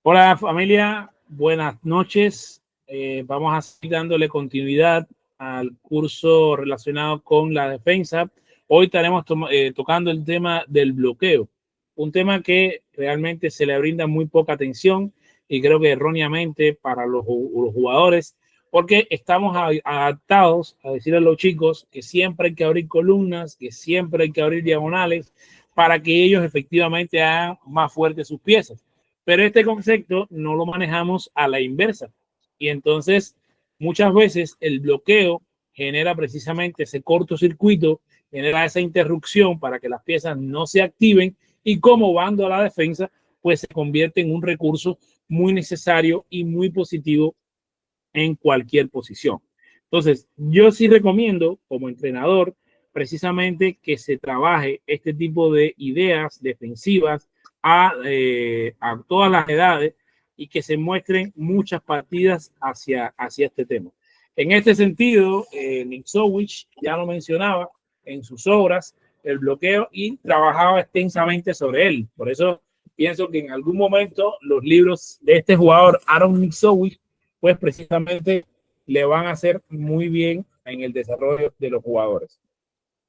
Hola familia, buenas noches. Vamos a seguir dándole continuidad al curso relacionado con la defensa. Hoy estaremos tocando el tema del bloqueo, un tema que realmente se le brinda muy poca atención y creo que erróneamente para los jugadores, porque estamos adaptados a decirle a los chicos que siempre hay que abrir columnas, que siempre hay que abrir diagonales para que ellos efectivamente hagan más fuertes sus piezas. Pero este concepto no lo manejamos a la inversa. Y entonces, muchas veces el bloqueo genera precisamente ese cortocircuito, genera esa interrupción para que las piezas no se activen y como bando a la defensa, pues se convierte en un recurso muy necesario y muy positivo en cualquier posición. Entonces, yo sí recomiendo como entrenador precisamente que se trabaje este tipo de ideas defensivas a todas las edades y que se muestren muchas partidas hacia este tema. En este sentido, Nick Sowich ya lo mencionaba en sus obras, el bloqueo, y trabajaba extensamente sobre él. Por eso pienso que en algún momento los libros de este jugador, Aaron Niksowicz, pues precisamente le van a hacer muy bien en el desarrollo de los jugadores.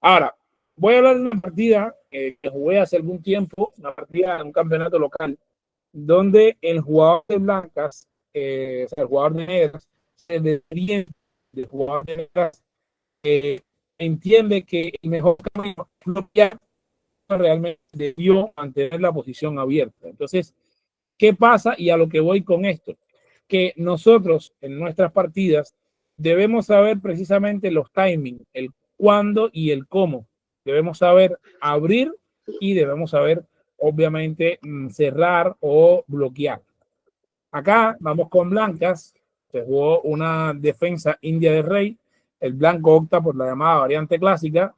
Ahora, voy a hablar de una partida que jugué hace algún tiempo, una partida en un campeonato local, donde el jugador de blancas, o sea, el jugador de negras, se desorienta del jugador de negras, entiende que el mejor camino es bloquear, realmente debió mantener la posición abierta. Entonces, ¿qué pasa? Y a lo que voy con esto, que nosotros en nuestras partidas debemos saber precisamente los timings, el cuándo y el cómo. Debemos saber abrir y debemos saber, obviamente, cerrar o bloquear. Acá vamos con blancas. Se jugó una defensa india de rey. El blanco opta por la llamada variante clásica,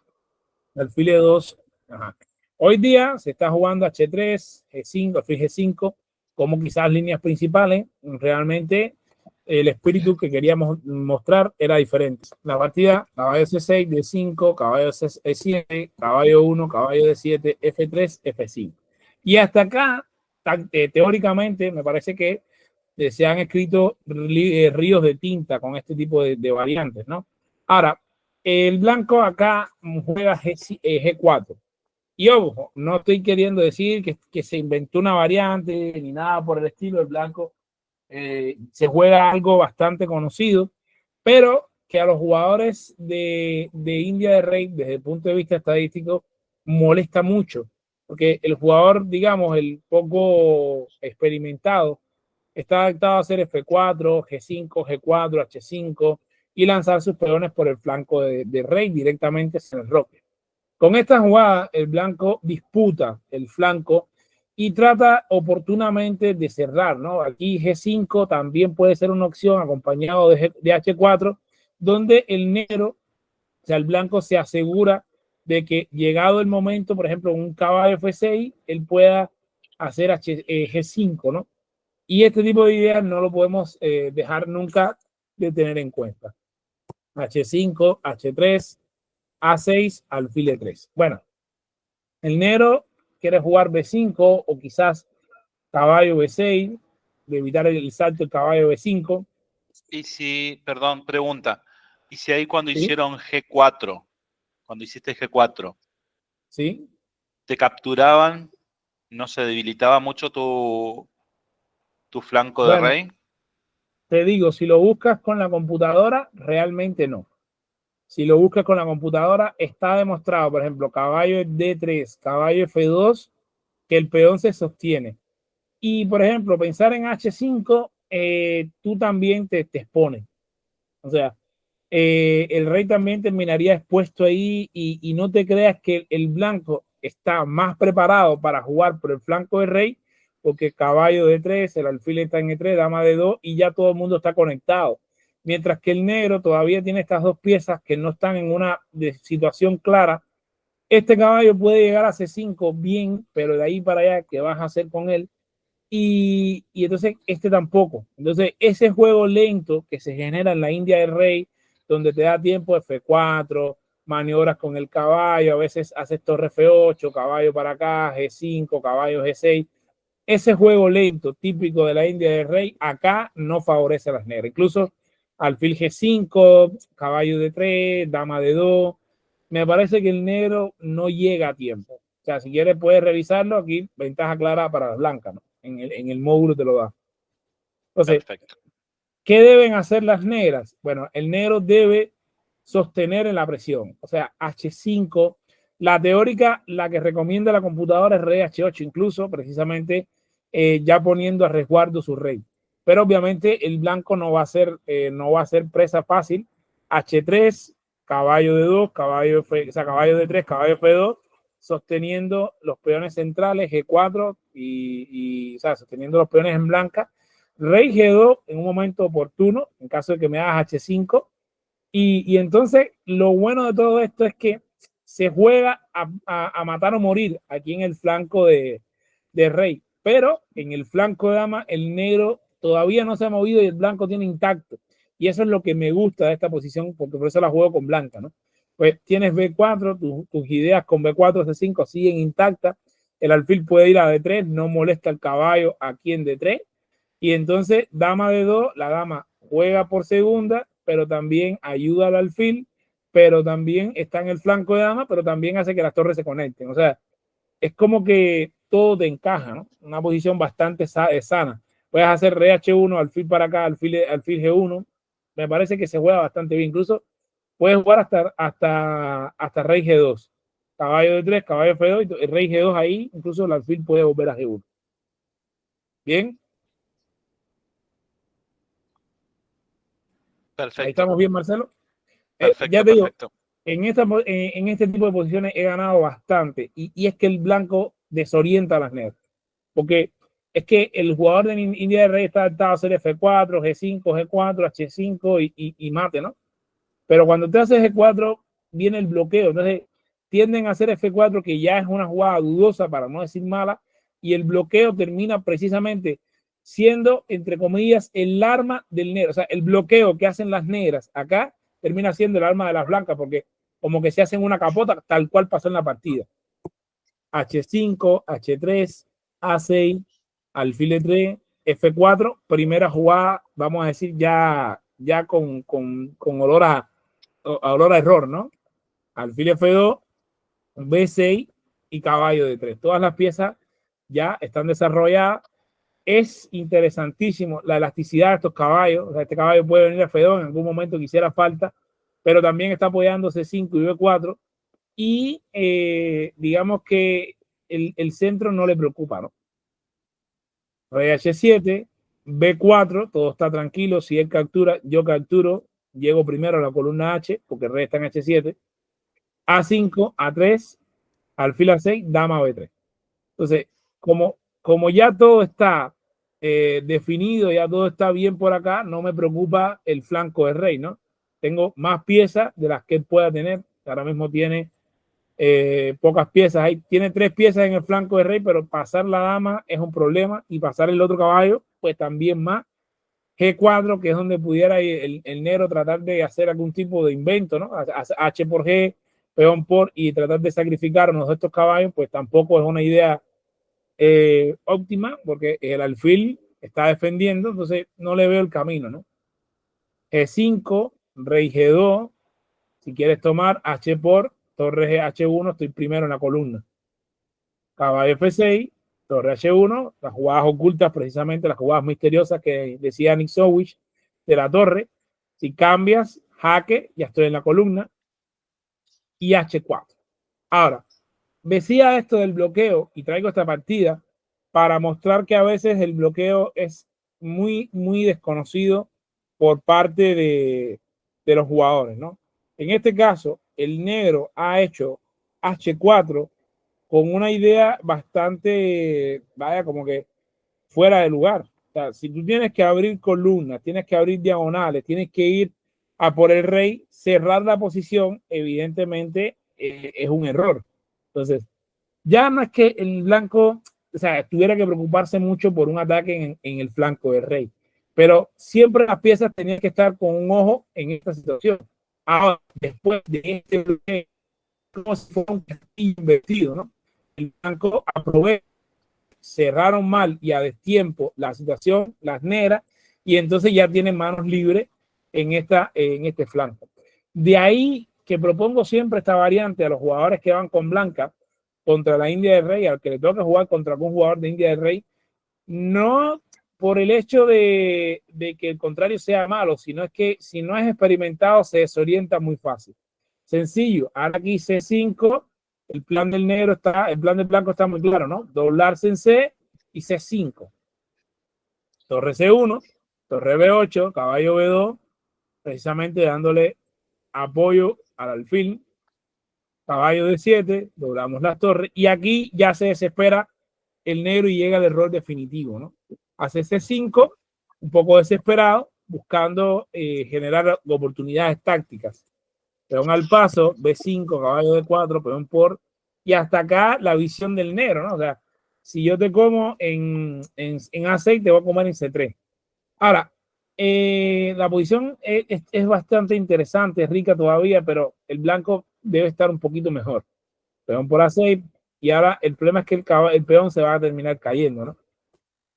alfil de 2. Ajá. Hoy día se está jugando H3, G5, alfil G5, como quizás líneas principales. Realmente el espíritu que queríamos mostrar era diferente. La partida, caballo C6, D5, caballo E7, caballo 1, caballo D7, F3, F5. Y hasta acá, teóricamente, me parece que se han escrito ríos de tinta con este tipo de variantes, ¿no? Ahora, el blanco acá juega G4. Y ojo, no estoy queriendo decir que se inventó una variante ni nada por el estilo. El blanco se juega algo bastante conocido, pero que a los jugadores de India de Rey, desde el punto de vista estadístico, molesta mucho. Porque el jugador, digamos, el poco experimentado, está adaptado a hacer F4, G5, G4, H5 y lanzar sus peones por el flanco de Rey directamente en el roque. Con esta jugada, el blanco disputa el flanco y trata oportunamente de cerrar, ¿no? Aquí G5 también puede ser una opción acompañado de H4, donde el negro, o sea, el blanco se asegura de que llegado el momento, por ejemplo, un caballo F6, él pueda hacer G5, ¿no? Y este tipo de ideas no lo podemos dejar nunca de tener en cuenta. H5, H3, A6, alfil de 3. Bueno, el negro quiere jugar B5 o quizás caballo B6, de evitar el salto del caballo B5. Y si, perdón, pregunta, ¿y si ahí cuando ¿Sí? hicieron G4, cuando hiciste G4, ¿Sí? te capturaban, no se debilitaba mucho tu flanco de Bueno, rey? te digo, si lo buscas con la computadora, realmente no. Si lo buscas con la computadora, está demostrado, por ejemplo, caballo D3, caballo F2, que el peón se sostiene. Y, por ejemplo, pensar en H5, tú también te expones. O sea, el rey también terminaría expuesto ahí y no te creas que el blanco está más preparado para jugar por el flanco del rey, porque caballo de 3, el alfil está en E3, dama de 2 y ya todo el mundo está conectado. Mientras que el negro todavía tiene estas dos piezas que no están en una situación clara. Este caballo puede llegar a C5 bien, pero de ahí para allá, ¿qué vas a hacer con él? Y entonces este tampoco. Entonces ese juego lento que se genera en la India del Rey, donde te da tiempo F4, maniobras con el caballo, a veces haces torre F8, caballo para acá, G5, caballo G6, ese juego lento típico de la India del rey acá no favorece a las negras. Incluso alfil G5, caballo de 3, dama de 2. Me parece que el negro no llega a tiempo. O sea, si quieres puedes revisarlo. Aquí ventaja clara para las blancas, ¿no? En el módulo te lo da. Entonces, Perfecto. ¿qué deben hacer las negras? Bueno, el negro debe sostener en la presión. O sea, H5. La teórica, la que recomienda la computadora es rey H8, incluso precisamente ya poniendo a resguardo su rey. Pero obviamente el blanco no va a ser presa fácil. H3, caballo de 2, caballo de 3, caballo F2, sosteniendo los peones centrales G4 o sea, sosteniendo los peones en blanca. Rey G2 en un momento oportuno, en caso de que me hagas H5. Y entonces lo bueno de todo esto es que se juega a matar o morir aquí en el flanco de rey, pero en el flanco de dama el negro todavía no se ha movido y el blanco tiene intacto. Y eso es lo que me gusta de esta posición, porque por eso la juego con blanca, ¿no? Pues tienes B4, tus ideas con B4, C5 siguen intactas, el alfil puede ir a D3, no molesta el caballo aquí en D3, y entonces dama de 2, la dama juega por segunda, pero también ayuda al alfil, pero también está en el flanco de dama, pero también hace que las torres se conecten. O sea, es como que todo te encaja, ¿no? Una posición bastante sana. Puedes hacer rey H1, alfil para acá, alfil G1. Me parece que se juega bastante bien. Incluso puedes jugar hasta rey G2. Caballo de 3, caballo F2 y el rey G2 ahí, incluso el alfil puede volver a G1. Bien. Ahí Perfecto. estamos bien, Marcelo. Ya Perfecto, te digo, perfecto. en este tipo de posiciones he ganado bastante y es que el blanco desorienta a las negras. Porque es que el jugador de India del Rey está adaptado a hacer F4, G5, G4, H5 y mate, ¿no? Pero cuando te haces G4, viene el bloqueo. Entonces tienden a hacer F4, que ya es una jugada dudosa, para no decir mala, y el bloqueo termina precisamente siendo, entre comillas, el arma del negro. O sea, el bloqueo que hacen las negras acá termina siendo el arma de las blancas, porque como que se hacen una capota, tal cual pasó en la partida. H5, H3, A6, alfil E3, F4, primera jugada, vamos a decir, ya con olor a error, ¿no? Alfil F2, B6 y caballo de 3. Todas las piezas ya están desarrolladas. Es interesantísimo la elasticidad de estos caballos. O sea, este caballo puede venir a F2 en algún momento que hiciera falta, pero también está apoyando C5 y B4. Y digamos que el centro no le preocupa, ¿no? Rey H7, B4, todo está tranquilo. Si él captura, yo capturo, llego primero a la columna H, porque el rey está en H7. A5, A3, alfil A6, dama B3. Entonces, como ya todo está definido, ya todo está bien por acá, no me preocupa el flanco del rey, ¿no? Tengo más piezas de las que él pueda tener. Ahora mismo tiene pocas piezas. Ahí tiene 3 piezas en el flanco del rey, pero pasar la dama es un problema y pasar el otro caballo, pues también más. G4, que es donde pudiera el negro tratar de hacer algún tipo de invento, ¿no? H por G, peón por, y tratar de sacrificar uno de estos caballos, pues tampoco es una idea óptima, porque el alfil está defendiendo, entonces no le veo el camino, ¿no? G5, rey G2, si quieres tomar H por torre H1, estoy primero en la columna. Caballo F6, torre H1, las jugadas ocultas, precisamente las jugadas misteriosas que decía Nick Sowich de la torre. Si cambias, jaque, ya estoy en la columna. Y H4. Ahora, decía esto del bloqueo y traigo esta partida para mostrar que a veces el bloqueo es muy, muy desconocido por parte de los jugadores, ¿no? En este caso, el negro ha hecho H4 con una idea bastante, vaya, como que fuera de lugar. O sea, si tú tienes que abrir columnas, tienes que abrir diagonales, tienes que ir a por el rey, cerrar la posición, evidentemente es un error. Entonces, ya no es que el blanco, o sea, tuviera que preocuparse mucho por un ataque en el flanco del rey, pero siempre las piezas tenían que estar con un ojo en esta situación. Ahora, después de este bloqueo, como si fuera un castillo invertido, ¿no? El blanco aprovecha cerraron mal y a destiempo la situación, las negras, y entonces ya tienen manos libres en este flanco. De ahí que propongo siempre esta variante a los jugadores que van con blanca contra la India del Rey, al que le toca jugar contra algún jugador de India del Rey, no por el hecho de que el contrario sea malo, sino es que si no es experimentado se desorienta muy fácil. Sencillo, ahora aquí C5, el plan del negro está, el plan del blanco está muy claro, ¿no? Doblarse en C y C5. Torre C1, torre B8, caballo B2, precisamente dándole apoyo al alfil, caballo D7, doblamos las torres, y aquí ya se desespera el negro y llega al error definitivo, ¿no? Hace C5, un poco desesperado, buscando generar oportunidades tácticas. Peón al paso, B5, caballo D4, peón por, y hasta acá la visión del negro, ¿no? O sea, si yo te como en A6, te voy a comer en C3. Ahora, la posición es bastante interesante, es rica todavía, pero el blanco debe estar un poquito mejor. Peón por A6, y ahora el problema es que el peón se va a terminar cayendo, ¿no?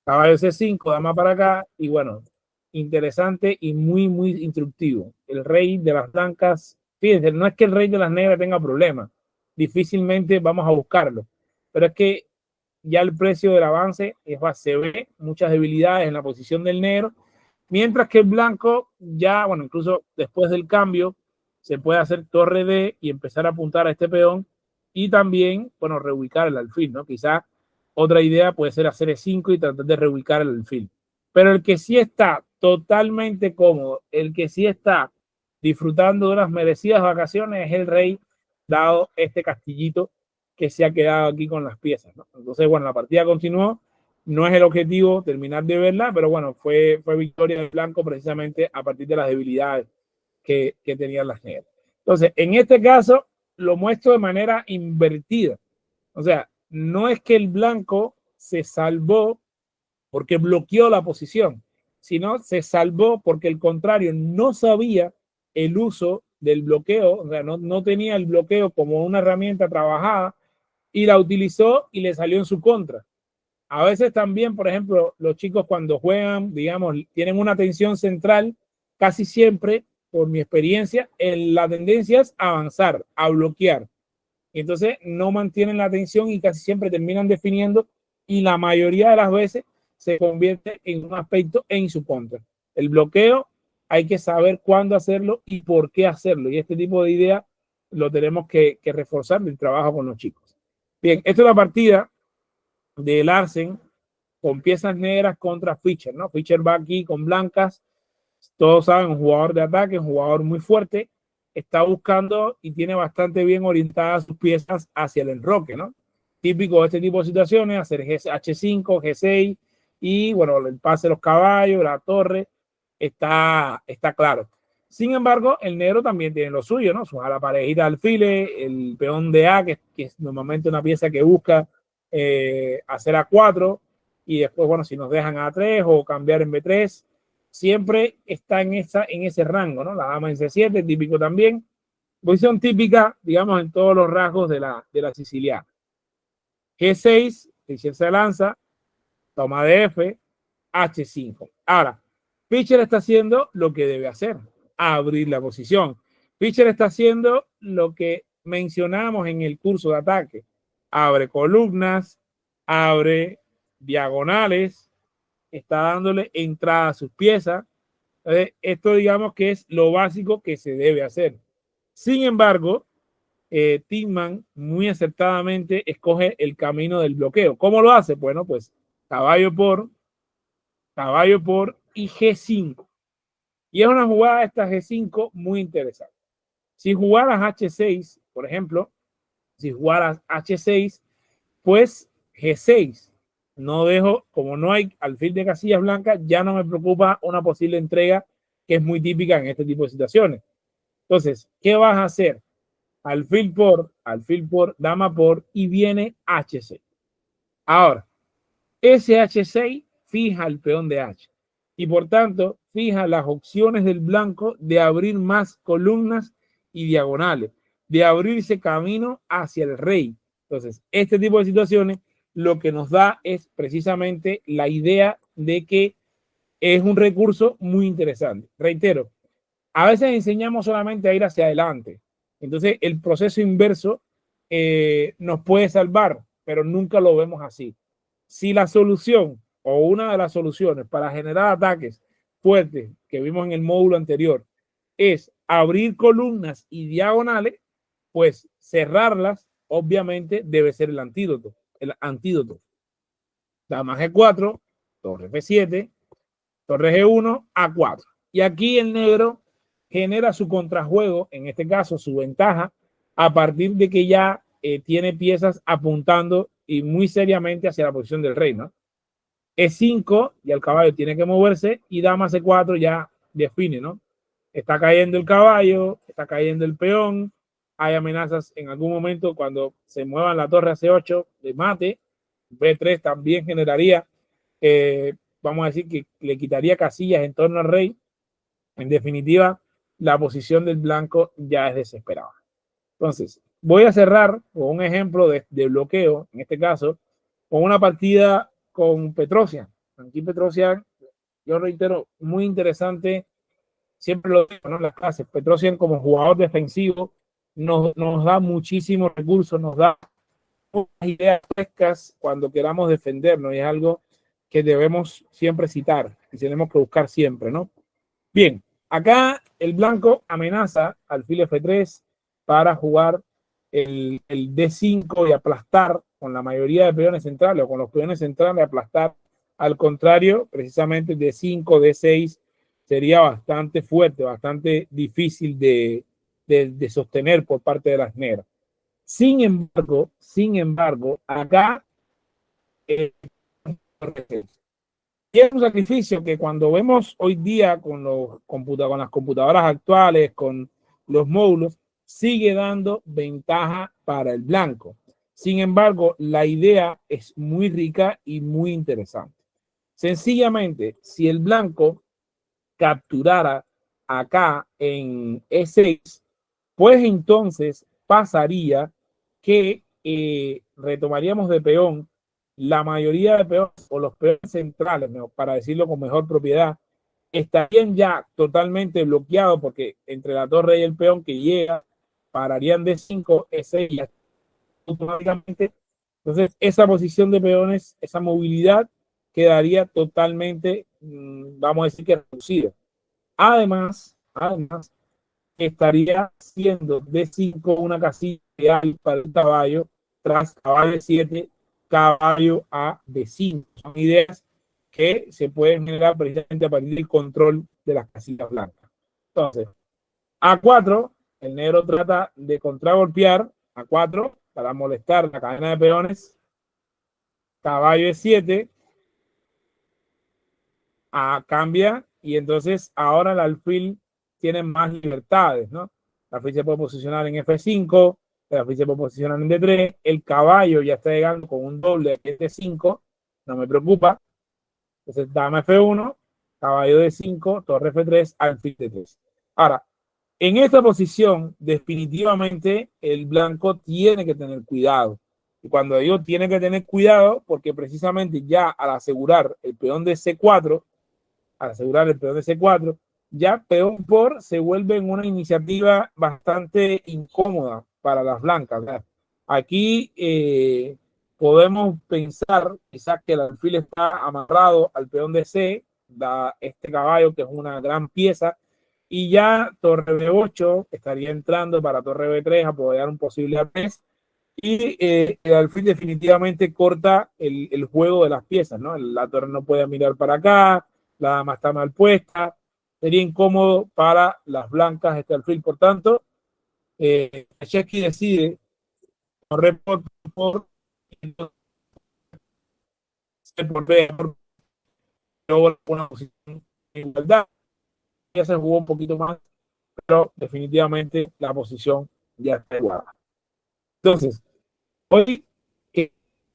Caballo C5, dama para acá, y bueno, interesante y muy, muy instructivo. El rey de las blancas, fíjense, no es que el rey de las negras tenga problemas, difícilmente vamos a buscarlo, pero es que ya el precio del avance se ve muchas debilidades en la posición del negro, mientras que el blanco ya, bueno, incluso después del cambio, se puede hacer torre D y empezar a apuntar a este peón y también, bueno, reubicar el alfil, ¿no? Quizás otra idea puede ser hacer E5 y tratar de reubicar el alfil. Pero el que sí está totalmente cómodo, el que sí está disfrutando de unas merecidas vacaciones es el rey, dado este castillito que se ha quedado aquí con las piezas, ¿no? Entonces, bueno, la partida continuó. No es el objetivo terminar de verla, pero bueno, fue victoria del blanco precisamente a partir de las debilidades que tenían las negras. Entonces, en este caso, lo muestro de manera invertida. O sea, no es que el blanco se salvó porque bloqueó la posición, sino se salvó porque el contrario no sabía el uso del bloqueo, o sea, no tenía el bloqueo como una herramienta trabajada y la utilizó y le salió en su contra. A veces también, por ejemplo, los chicos cuando juegan, digamos, tienen una tensión central, casi siempre, por mi experiencia, la tendencia es avanzar, a bloquear. Entonces no mantienen la atención y casi siempre terminan definiendo y la mayoría de las veces se convierte en un aspecto en su contra. El bloqueo hay que saber cuándo hacerlo y por qué hacerlo. Y este tipo de ideas lo tenemos que reforzar en el trabajo con los chicos. Bien, esta es la partida de Larsen con piezas negras contra Fischer, ¿no? Fischer va aquí con blancas. Todos saben, un jugador de ataque, un jugador muy fuerte, está buscando y tiene bastante bien orientadas sus piezas hacia el enroque, ¿no? Típico de este tipo de situaciones, hacer H5, G6 y, bueno, el pase de los caballos, la torre, está claro. Sin embargo, el negro también tiene lo suyo, ¿no? La parejita de alfiles, el peón de A, que es normalmente una pieza que busca hacer A4 y después, bueno, si nos dejan A3 o cambiar en B3, siempre está en ese rango, ¿no? La dama en C7, típico también. Posición típica, digamos, en todos los rasgos de la siciliana. G6, Fischer se lanza, toma de F, H5. Ahora, Fischer está haciendo lo que debe hacer, abrir la posición. Fischer está haciendo lo que mencionamos en el curso de ataque. Abre columnas, abre diagonales, está dándole entrada a sus piezas. Esto digamos que es lo básico que se debe hacer. Sin embargo, Tillman muy acertadamente escoge el camino del bloqueo. ¿Cómo lo hace? Bueno, pues caballo por y G5. Y es una jugada esta G5 muy interesante. Si jugaras H6, por ejemplo, si jugaras H6, pues G6. No dejo, como no hay alfil de casillas blancas, ya no me preocupa una posible entrega que es muy típica en este tipo de situaciones. Entonces, ¿qué vas a hacer? Alfil por, dama por y viene H6. Ahora, ese H6 fija el peón de H y por tanto fija las opciones del blanco de abrir más columnas y diagonales, de abrirse camino hacia el rey. Entonces, este tipo de situaciones lo que nos da es precisamente la idea de que es un recurso muy interesante. Reitero, a veces enseñamos solamente a ir hacia adelante. Entonces, el proceso inverso nos puede salvar, pero nunca lo vemos así. Si la solución o una de las soluciones para generar ataques fuertes que vimos en el módulo anterior es abrir columnas y diagonales, pues cerrarlas, obviamente, debe ser el antídoto. El antídoto. Dama G4, torre F7, torre G1, A4. Y aquí el negro genera su contrajuego, en este caso su ventaja, a partir de que ya tiene piezas apuntando y muy seriamente hacia la posición del rey, ¿no? E5, y el caballo tiene que moverse, y dama C4 ya define, ¿no? Está cayendo el caballo, está cayendo el peón, hay amenazas en algún momento cuando se muevan la torre a C8 de mate, B3 también generaría, vamos a decir que le quitaría casillas en torno al rey. En definitiva, la posición del blanco ya es desesperada. Entonces, voy a cerrar con un ejemplo de bloqueo, en este caso, con una partida con Petrosian. Aquí Petrosian, yo reitero, muy interesante, siempre lo digo, ¿no? En las clases, Petrosian como jugador defensivo nos da muchísimos recursos, nos da ideas frescas cuando queramos defendernos, y es algo que debemos siempre citar y tenemos que buscar siempre, ¿no? Bien, acá el blanco amenaza alfil F3 para jugar el D5 y aplastar con la mayoría de peones centrales o con los peones centrales, aplastar. Al contrario, precisamente D5, D6 sería bastante fuerte, bastante difícil de sostener por parte de las negras. Sin embargo, acá y es un sacrificio que cuando vemos hoy día con las computadoras actuales, con los módulos, sigue dando ventaja para el blanco. Sin embargo, la idea es muy rica y muy interesante. Sencillamente, si el blanco capturara acá en E6, pues entonces pasaría que retomaríamos de peón la mayoría de peones o los peones centrales, para decirlo con mejor propiedad, estarían ya totalmente bloqueados porque entre la torre y el peón que llega pararían de 5, ese y automáticamente. Entonces, esa posición de peones, esa movilidad quedaría totalmente, vamos a decir que reducida. Además, estaría siendo D5 una casilla ideal para el caballo, tras caballo 7, caballo a D5. Son ideas que se pueden generar precisamente a partir del control de las casillas blancas. Entonces, A4, el negro trata de contragolpear A4 para molestar la cadena de peones. Caballo E7, A cambia, y entonces ahora el alfil tiene más libertades, ¿no? El alfil se puede posicionar en F5, el alfil se puede posicionar en D3, el caballo ya está llegando con un doble de F5, no me preocupa. Entonces, dama F1, caballo D5, torre F3, alfil D3. Ahora, en esta posición, definitivamente el blanco tiene que tener cuidado. Y cuando digo tiene que tener cuidado, porque precisamente ya al asegurar el peón de C4, ya peón por se vuelve en una iniciativa bastante incómoda para las blancas, ¿verdad? Aquí podemos pensar quizás que el alfil está amarrado al peón de C, da este caballo que es una gran pieza, y ya torre B8 estaría entrando para torre B3 a apoyar un posible A3, y el alfil definitivamente corta el juego de las piezas, ¿no? La torre no puede mirar para acá, la dama está mal puesta, sería incómodo para las blancas este alfil. Por tanto, Chesky decide correr por una posición de igualdad. Ya se jugó un poquito más, pero definitivamente la posición ya está igual. Entonces, hoy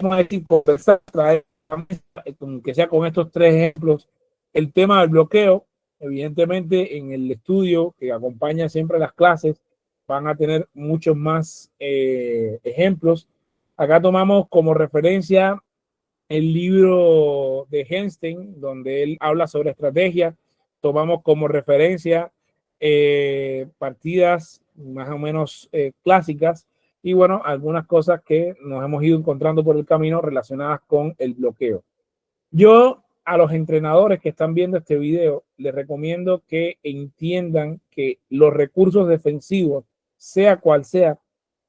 vamos a decir, por traer, que sea con estos tres ejemplos, el tema del bloqueo. Evidentemente, en el estudio que acompaña siempre las clases, van a tener muchos más ejemplos. Acá tomamos como referencia el libro de Einstein, donde él habla sobre estrategia. Tomamos como referencia partidas más o menos clásicas y bueno, algunas cosas que nos hemos ido encontrando por el camino relacionadas con el bloqueo. Yo a los entrenadores que están viendo este video les recomiendo que entiendan que los recursos defensivos, sea cual sea,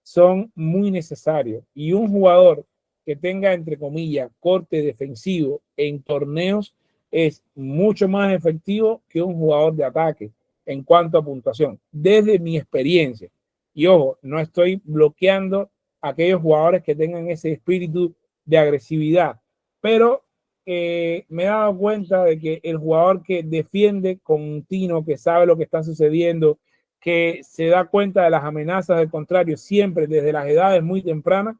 son muy necesarios y un jugador que tenga, entre comillas, corte defensivo en torneos es mucho más efectivo que un jugador de ataque en cuanto a puntuación, desde mi experiencia. Y ojo, no estoy bloqueando a aquellos jugadores que tengan ese espíritu de agresividad, pero me he dado cuenta de que el jugador que defiende con un tino, que sabe lo que está sucediendo, que se da cuenta de las amenazas del contrario siempre desde las edades muy tempranas,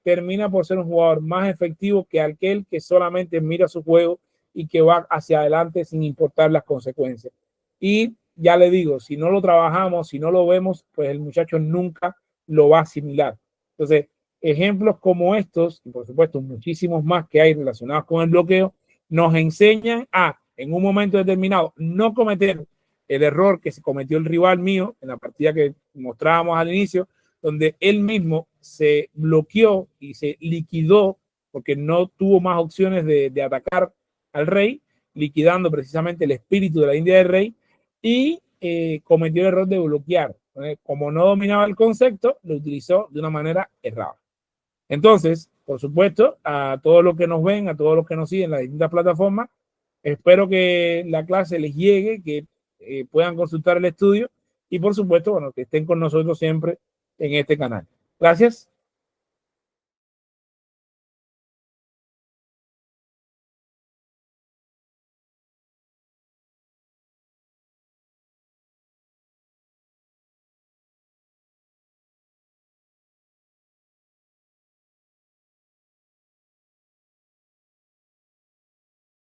termina por ser un jugador más efectivo que aquel que solamente mira su juego y que va hacia adelante sin importar las consecuencias. Y ya le digo, si no lo trabajamos, si no lo vemos, pues el muchacho nunca lo va a asimilar. Entonces, ejemplos como estos, y por supuesto muchísimos más que hay relacionados con el bloqueo, nos enseñan a, en un momento determinado, no cometer el error que se cometió el rival mío en la partida que mostrábamos al inicio, donde él mismo se bloqueó y se liquidó porque no tuvo más opciones de atacar al rey, liquidando precisamente el espíritu de la India del rey y cometió el error de bloquear. Como no dominaba el concepto, lo utilizó de una manera errada. Entonces, por supuesto, a todos los que nos ven, a todos los que nos siguen en las distintas plataformas, espero que la clase les llegue, que puedan consultar el estudio y por supuesto, bueno, que estén con nosotros siempre en este canal. Gracias.